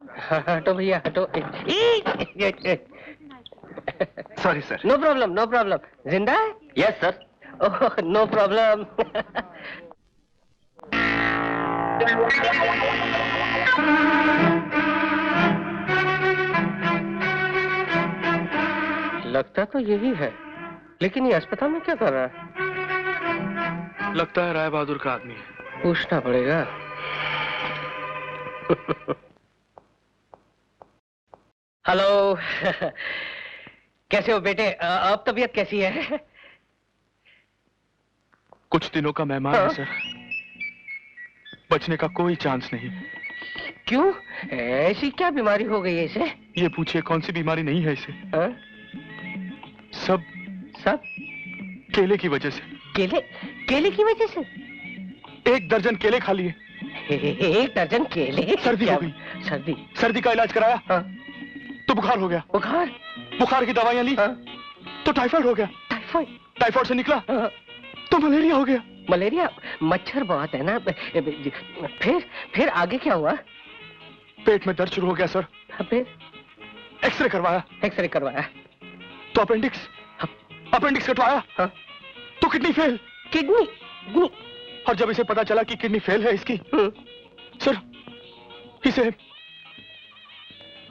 हटो भैया हटो। Sorry sir. No problem no problem. जिंदा है? Yes sir. Oh no problem. लगता तो यही है, लेकिन ये अस्पताल में क्या कर रहा है? लगता है राय बहादुर का आदमी है। पूछना पड़ेगा। हेलो। कैसे हो बेटे? अब तबीयत कैसी है? कुछ दिनों का मेहमान है सर, बचने का कोई चांस नहीं। क्यों? ऐसी क्या बीमारी हो गई है इसे? ये पूछिए कौन सी बीमारी नहीं है इसे। सब सब केले की वजह से। केले? केले की वजह से? 1 दर्जन केले खा लिए। 1 दर्जन केले? सर्दी हो गई। सर्दी? सर्दी का इलाज कराया तो बुखार हो गया। बुखार? बुखार की दवाइयां ली तो टाइफाइड हो गया। टाइफाइड? टाइफाइड से निकला तो मलेरिया हो गया। मलेरिया? मच्छर बहुत है ना। फिर आगे क्या हुआ? पेट में दर्द शुरू हो गया सर। फिर एक्सरे करवाया। एक्सरे करवाया तो अपेंडिक्स कटवाया तो किडनी फेल। किडनी? और जब इसे पता चला कि किडनी फेल है इसकी, सर इसे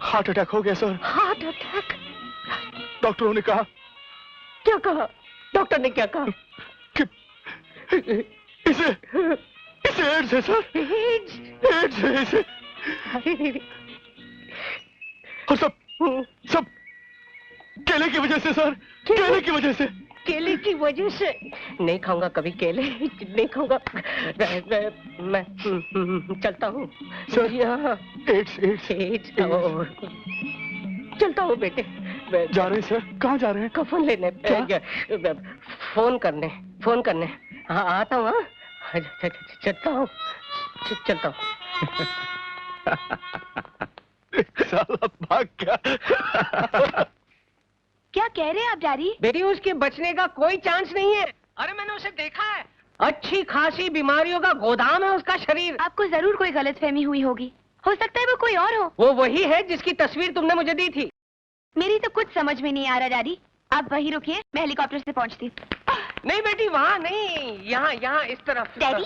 हार्ट अटैक हो गया सर। Heart attack? डॉक्टरों ने कहा। क्या कहा? डॉक्टर ने क्या कहा? कि इसे एड्स है सर। एड्स है इसे। और सब केले की वजह से सर। केले की वजह से। केले की वजह से? नहीं खाऊंगा कभी केले, नहीं खाऊंगा मैं। चलता हूँ सर। यहाँ एड्स। चलता हूँ बेटे। जा रहे हैं सर? कहाँ जा रहे हैं? कफन लेने। फोन करने। हाँ आता हूँ। हाँ चलता हूँ। साला भाग गया। क्या कह रहे हैं आप डैडी? बेटी उसके बचने का कोई चांस नहीं है। अरे मैंने उसे देखा है, अच्छी खासी बीमारियों का गोदाम है उसका शरीर। आपको जरूर कोई गलतफहमी हुई होगी, हो सकता है वो कोई और हो। वो वही है जिसकी तस्वीर तुमने मुझे दी थी। मेरी तो कुछ समझ में नहीं आ रहा डैडी, आप वहीं रुकिए, मैं हेलीकॉप्टर से पहुंचती। नहीं बेटी वहाँ नहीं, यहाँ इस तरफ। डैडी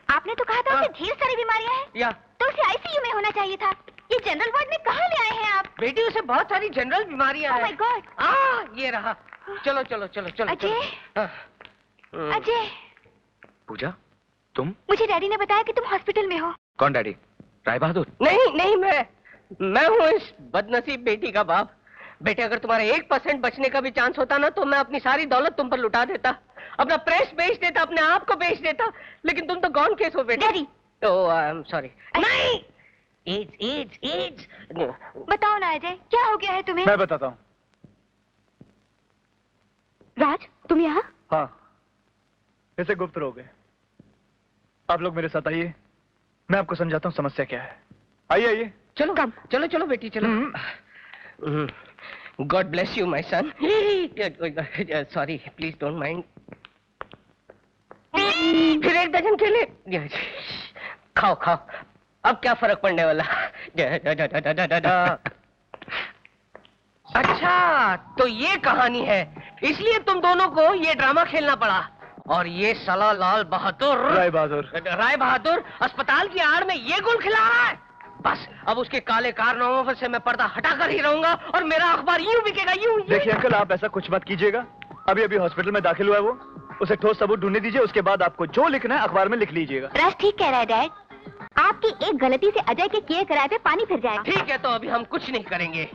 आपने तो कहा था उसे ढेर सारी बीमारियां हैं, तो उसे आईसीयू में होना चाहिए था। ये जनरल वार्ड में कहाँ ले आए हैं आप? बेटी उसे बहुत सारी जनरल बीमारियां हैं। Oh my God! ये रहा। चलो। अजय। पूजा तुम? मुझे डैडी ने बताया कि तुम हॉस्पिटल में हो। कौन डैडी? राय बहादुर? नहीं मैं हूँ इस बदनसीब बेटी का बाप। बेटे अगर तुम्हारा 1% बचने का भी चांस होता ना तो मैं अपनी सारी दौलत तुम पर लुटा देता, अपना प्रेस बेच देता, अपने आप को बेच देता, लेकिन तुम तो गॉन केस हो बेटे। Daddy. Oh I am sorry. नहीं एड्स। बताओ ना अजय, क्या हो गया है तुम्हें? मैं बताता हूँ। राज तुम यहाँ? हाँ, ऐसे गुप्त रोग है। आप लोग मेरे साथ आइए, मैं आपको समझाता हूँ समस्या क्या है। आइए। चलो बेटी चलो। God bless you my son. Sorry please don't mind. फिर 1 दर्जन केले खाओ। अब क्या फर्क पड़ने वाला? अच्छा तो ये कहानी है, इसलिए तुम दोनों को ये ड्रामा खेलना पड़ा। और ये साला राय बहादुर अस्पताल की आड़ में ये गुल खिला रहा है। बस अब उसके काले कारनामों से मैं पर्दा हटाकर ही रहूंगा और मेरा अखबार यूं बिकेगा यूं। देखिए अंकल, आप ऐसा कुछ मत कीजिएगा। अभी हॉस्पिटल में दाखिल हुआ है वो, उसे ठोस सबूत ढूंढने दीजिए, उसके बाद आपको जो लिखना है अखबार में लिख लीजिएगा। राज ठीक कह रहा है डैड, आपकी एक गलती से अजय के किए कराए पे पानी फिर जाएगा। ठीक है तो अभी हम कुछ नहीं करेंगे।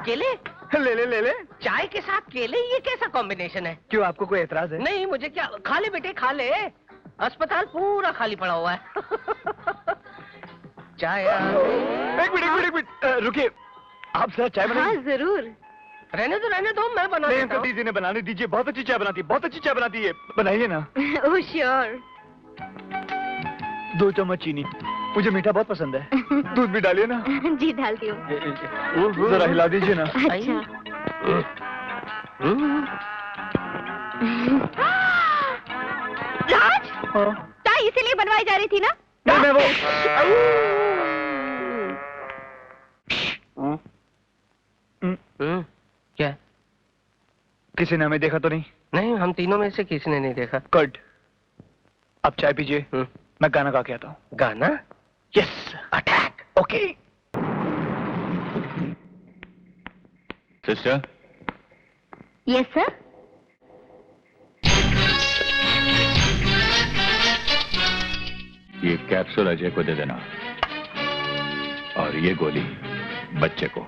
केले ले चाय के साथ केले, ये कैसा कॉम्बिनेशन है? क्यों, आपको कोई एतराज है? नहीं मुझे क्या, खा ले बेटे खा ले, अस्पताल पूरा खाली पड़ा हुआ है। चाय। एक मिनट रुकिए, आप जरा चाय बनाइए। हाँ जरूर। रहने दो मैं बना देता हूँ। दीदी ने बनाने दीजिए, बहुत अच्छी चाय बनाती है, बनाइए ना। Oh sure. 2 चम्मच चीनी, मुझे मीठा बहुत पसंद है। दूध भी डालिए ना। जी डालती हूँ। जरा हिला दीजिए ना। अच्छा। राज, चाय इसीलिए बनवाई जा रही थी ना? नहीं मैं वो किसी ने हमें देखा तो नहीं? नहीं, हम तीनों में से किसी ने नहीं देखा। गुड। आप चाय पीजिए, मैं गाना गा के आता हूँ। गाना? Yes. Attack. Okay. Sister. Yes sir. ये कैप्सूल अजय को दे देना और ये गोली बच्चे को।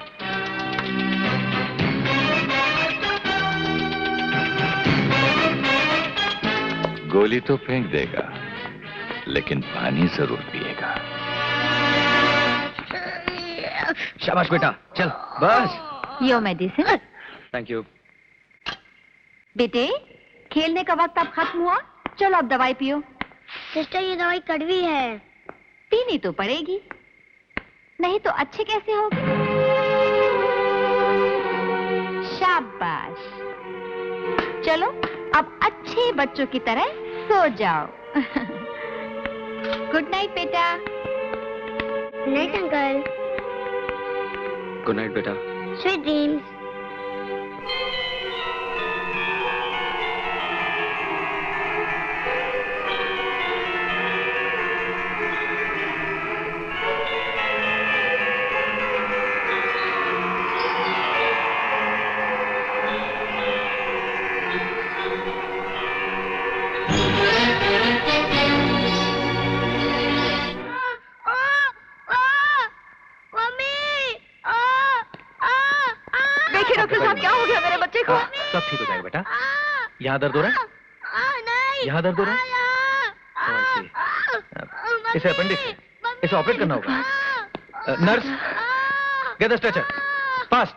गोली तो फेंक देगा लेकिन पानी जरूर पिएगा। शाबाश बेटा, चल बस। Your medicine. Thank you. बेटे, खेलने का वक्त अब खत्म हुआ, चलो अब दवाई पियो। सिस्टर, ये दवाई कड़वी है। पीनी तो पड़ेगी, नहीं तो अच्छे कैसे होगे? शाबाश। चलो अब अच्छे बच्चों की तरह सो जाओ। गुड नाइट बेटा। Night uncle. गुड नाइट बेटा। Sweet dreams. सब ठीक हो जाएगा बेटा। यहाँ दर्द हो रहा है? यहाँ दर्द हो रहा है? इसे अपेंडिक्स, इसे ऑपरेट करना होगा। Nurse, get the stretcher fast.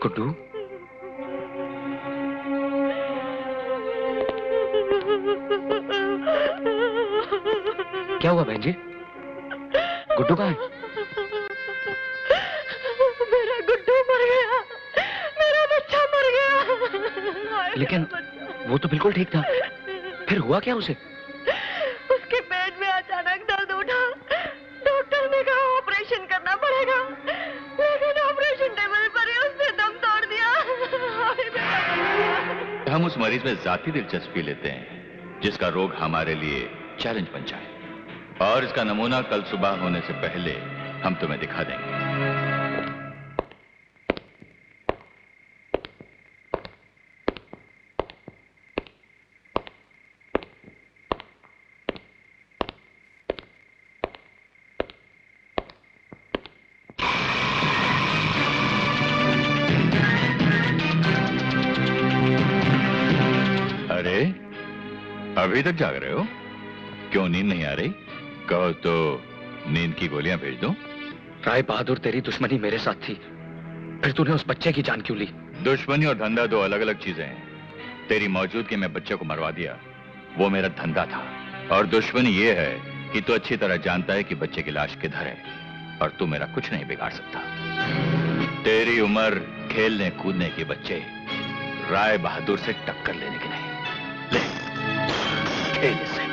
Guddu, क्या हुआ बहन जी? गुड्डू कहाँ है? मेरा गुड्डू मर गया, मेरा बच्चा मर गया। लेकिन वो तो बिल्कुल ठीक था, फिर हुआ क्या उसे? उसके पेट में अचानक दर्द उठा, डॉक्टर ने कहा ऑपरेशन करना पड़ेगा, लेकिन ऑपरेशन टेबल पर ही उसने दम तोड़ दिया। हम उस मरीज में जाती दिलचस्पी लेते हैं जिसका रोग हमारे लिए चैलेंज बन जाए, और इसका नमूना कल सुबह होने से पहले हम तुम्हें दिखा देंगे। अरे, अभी तक जाग रहे हो? क्यों नींद नहीं आ रही? कहो तो नींद की गोलियां भेज दूं? राय बहादुर, तेरी दुश्मनी मेरे साथ थी, फिर तूने उस बच्चे की जान क्यों ली? दुश्मनी और धंधा दो अलग अलग चीजें हैं। तेरी मौजूदगी में बच्चे को मरवा दिया, वो मेरा धंधा था। और दुश्मनी ये है कि तू अच्छी तरह जानता है कि बच्चे की लाश किधर है, और तू मेरा कुछ नहीं बिगाड़ सकता। तेरी उम्र खेलने कूदने के बच्चे राय बहादुर से टक्कर लेने की नहीं। ले, खेल इससे।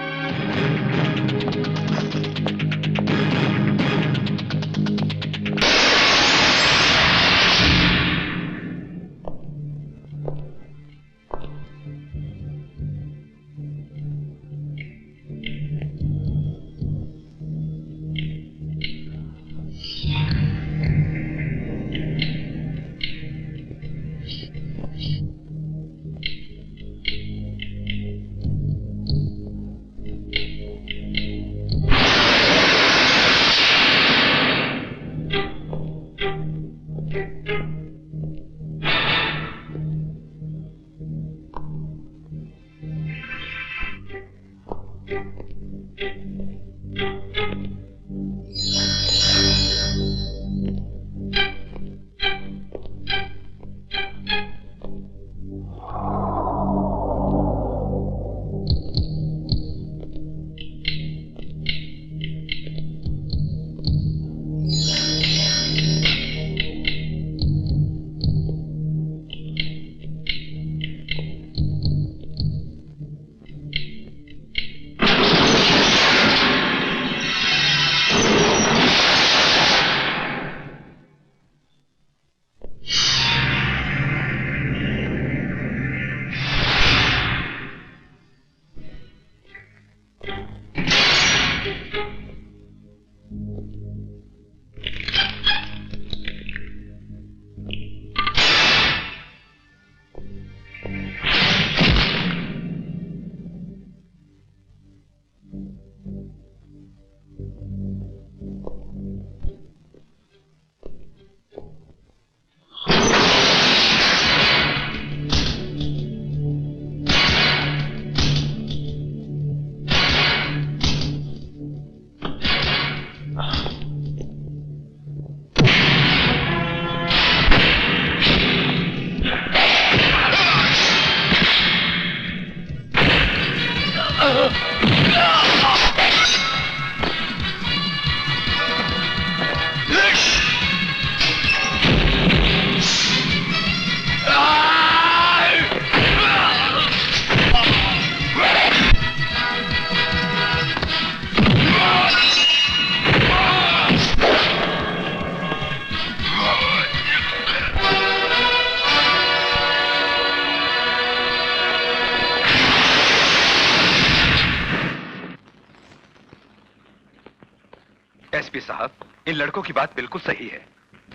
एसपी साहब, इन लड़कों की बात बिल्कुल सही है।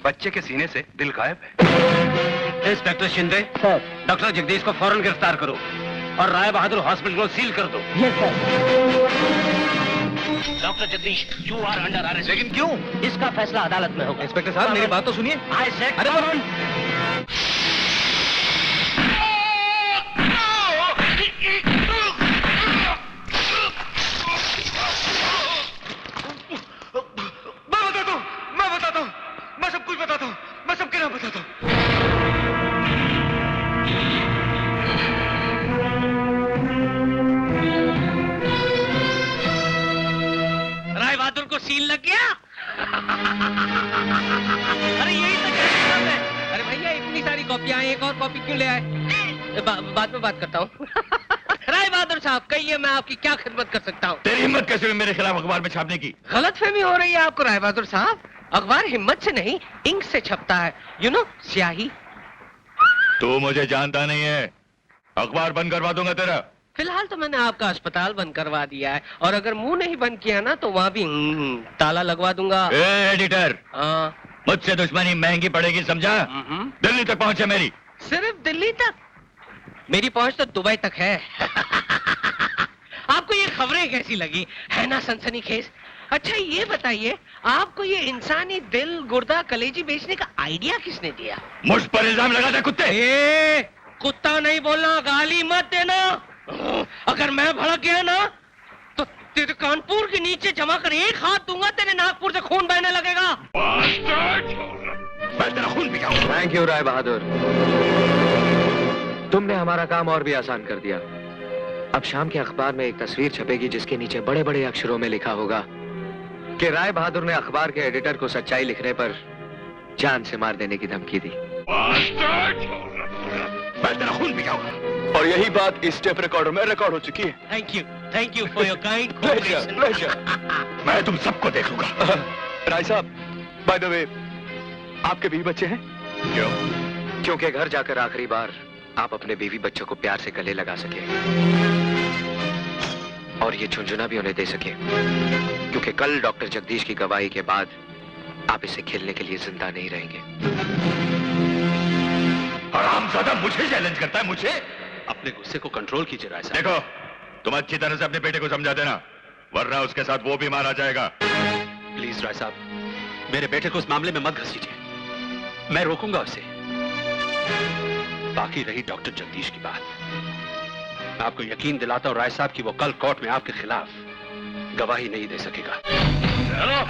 बच्चे के सीने से दिल गायब है। Inspector Shinde, sir. Doctor Jagdish को फौरन गिरफ्तार करो और राय बहादुर हॉस्पिटल को सील कर दो। Yes sir. Doctor Jagdish, you are under arrest. लेकिन क्यों? इसका फैसला अदालत में होगा। इंस्पेक्टर साहब, मेरी बात तो सुनिए। आई सेड अरे फौरन। मैं बताता हूँ, मैं सब कुछ बताता हूँ, मैं सबके नाम बताता हूँ। राय बहादुर को सील लग गया। अरे यही तो बात है। अरे भैया, इतनी सारी कॉपियां हैं, एक और कॉपी क्यों ले आए? बाद में बात करता हूँ। राय बहादुर साहब, कहिए मैं आपकी क्या खिदमत कर सकता हूँ? तेरी हिम्मत कैसे हुई मेरे खिलाफ अखबार में छापने की? गलतफहमी हो रही है आपको राय बहादुर साहब। अखबार हिम्मत से नहीं, इंक से छपता है। यू नो, स्याही। तू मुझे जानता नहीं है। अखबार बंद करवा दूंगा तेरा। फिलहाल तो मैंने आपका अस्पताल बंद करवा दिया है, और अगर मुंह नहीं बंद किया ना तो वहाँ भी ताला लगवा दूंगा। ए एडिटर, हाँ। मुझसे दुश्मनी महंगी पड़ेगी, समझा? दिल्ली तक पहुंचे मेरी। सिर्फ दिल्ली तक? मेरी पहुंच तो दुबई तक है। आपको ये खबरें कैसी लगी? है ना सनसनीखेज? अच्छा ये बताइए, आपको ये इंसानी दिल, गुर्दा, कलेजी बेचने का आइडिया किसने दिया? मुझ पर इल्जाम लगा दे कुत्ते। ए, कुत्ता नहीं बोलना, गाली मत देना। अगर मैं भड़क गया ना तो तेरे कानपुर के नीचे जमा कर एक हाथ दूंगा, तेरे नागपुर से खून बहने लगेगा। मैं तेरा खून पियाऊंगा। थैंक यू राय बहादुर, तुमने हमारा काम और भी आसान कर दिया। अब शाम के अखबार में एक तस्वीर छपेगी जिसके नीचे बड़े बड़े अक्षरों में लिखा होगा कि राय बहादुर ने अखबार के एडिटर को सच्चाई लिखने पर जान से मार देने की धमकी दी। मैं तेरा खून पियाऊंगा। और यही बात इस टेप रिकॉर्डर में रिकॉर्ड हो चुकी है। Thank you for your kind cooperation. मैं तुम सबको देख लूंगा। राय साहब, बाय द वे, आपके बीवी बच्चे हैं? क्यों? क्योंकि घर जाकर आखिरी बार आप अपने बीवी बच्चों को प्यार से गले लगा सके और ये झुंझुना भी उन्हें दे सके, क्योंकि कल डॉक्टर जगदीश की गवाही के बाद आप इसे खेलने के लिए जिंदा नहीं रहेंगे। हरामजादा मुझे चैलेंज करता है, मुझे? अपने गुस्से को कंट्रोल कीजिए राय साहब। देखो, तुम अच्छी तरह से अपने बेटे को समझा देना, वरना उसके साथ वो भी मारा जाएगा। प्लीज राय साहब, मेरे बेटे को इस मामले में मत घसीटिए। मैं रोकूंगा उसे। बाकी रही डॉक्टर जगदीश की बात, मैं आपको यकीन दिलाता हूं राय साहब कि वो कल कोर्ट में आपके खिलाफ गवाही नहीं दे सकेगा। चलो।